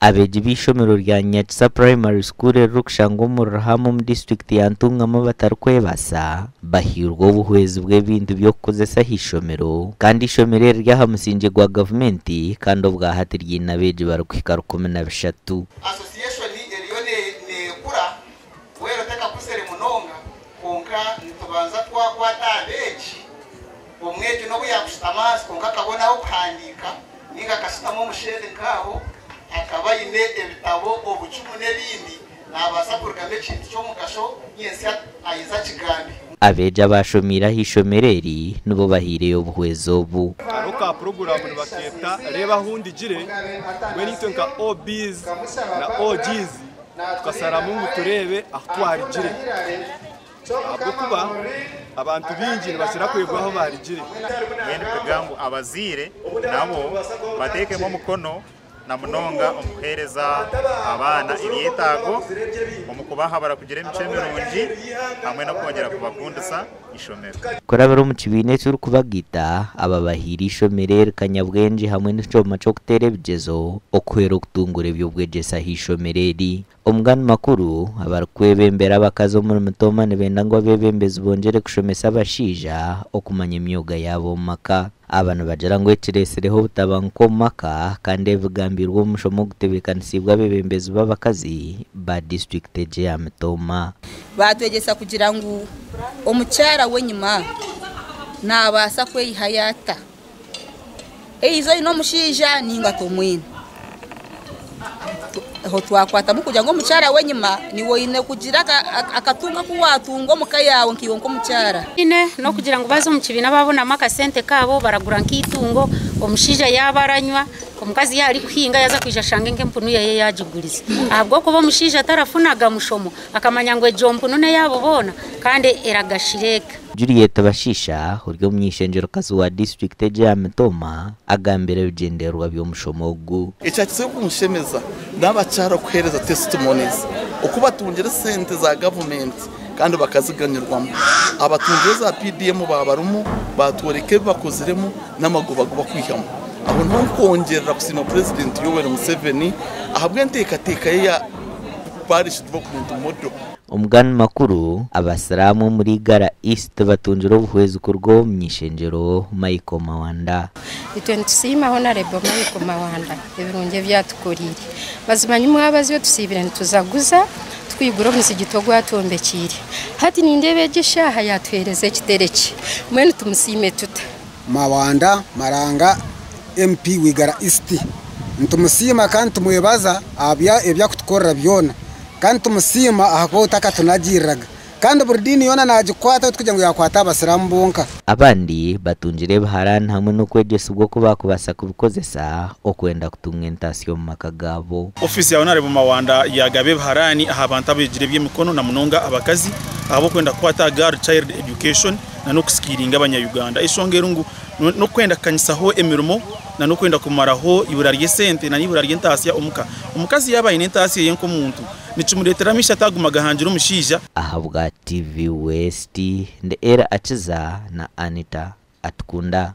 abeji b'ishomero rya Nyakisa Primary School rukshango mu Ruhamo mu district ya Ntungamo batarkwebasa bahirwa ubuhwezi bw'ebintu byo kukozesa hishomero kandi ishomero ryahamusinje gwa government kandi obwahatirye nabeji barukwika 13 association eriyo ne kura wero teka kusere munonga konka nitubanza twakwata abeji omwejo no buyakushitamas konka kabona okuhandika ninga kasitamo omushere ngaho akabayine ebitabo obucumu n'ebindi nabasa kurugamba ekintu ky'omugasho yensi ayiza kigambi abeja bashomira hishomereri nubo bahire obuhwezo obu aruka program baketa reba hundi jire wenito nka OBs na OGs tukasara mungu turebe ahtwari jire abukuba abantu bingi basira kwegwaho bari jire yende pegangu abazire nabo batekemo mukono na munonga omuhereza abana ibyetago omukubaha barakugira imice mirungi hamwe no kongera kubakundisa ishomero korabero mu kibine cy'uru kubagita aba bahiri ishomero kanyabwenje hamwe n'icoma cyo gutera bigezo okwero kutungura by'ubwegesa hishomereri omugani makuru abarkwebembera bakazo muri mutomane benda ngo bebembeze bongere kushomesa abashija okumanya imyuga yabo maka abantu bajara ngo etiresereho butabanko maka kandi evugambirwa umushomo gutebekanisibwa bebembeze babakazi ba district ya Mutoma batwegesa kugira ngo omucyara wenyuma nabasa kweyihayata eizo ino mushija ninga tomwina ho twakwata mukugira ngo mucyara wenyuma niwo ine kugira akatunga kuwatungo mukayawo nkiyonko mucyara ine no kugira ngo bazo mu kibina babona maka sente kabo baragura nkitungo omushija yabaranywa omukazi yari kuhinga yaza kwijashanga nkempunu yaye yajiguriza ahubwo ko bomushija tarafunaga mushomo akamanya ngo ejompunu ne yabo bona kandi eragashireka Juliet Bashisha uryo myishenjero kazi wa district ya Mutoma agambira bigenderwa byo mushomogu icyakize kumushemeza n'abacara kuhereza testimonies ukubatungire sente za government kandi bakaziganirwamo abatungire za PDM babarumu batworeke bakoziremo n'amagobago bakwihamo abo nto kongerera kusima president Yoweri Museveni ahabwe ntekateka ya parish development model umugani makuru abasiramu muri Gara East batunjira ubuhwezi kurwo myishenjero Michael Mawanda tusima honorable Michael Mawanda ebirunge byatukorire bazimanye umwabazi yo tusibire tuzaguza twigura mu sigitogo atombekire hati nindebe gishaha yatwereze kitereki mwene tumusime tuta Mawanda Maranga MP wigara East ntumusima kandi tumwebaza abya ebya kutukorera byona kandi tumusima ahako tunagiraga kandi burdini yona najikwata tukugira ngo yakwata abasiramu bonka abandi batunjire baharana hamwe no kwegesa ubwo kubakubasa kubikozesa okwenda kutungentasyo mu makagabo office ya Honorable Mawanda yagabe baharani ahabanta abijire by'imikono na munonga abakazi abo kwenda kwata girl child education na no kuskiringa abanya-Uganda ishongerungu no kwenda kanyisaho emirimo na no kwenda kumaraho ibura ry'esente na ibura ry'entasiya omukazi yabaye n'entasiya yenko muntu nicumureteramisha atagumaga hanjira umushija ahabwa TV West nde era achiza na Anita atukunda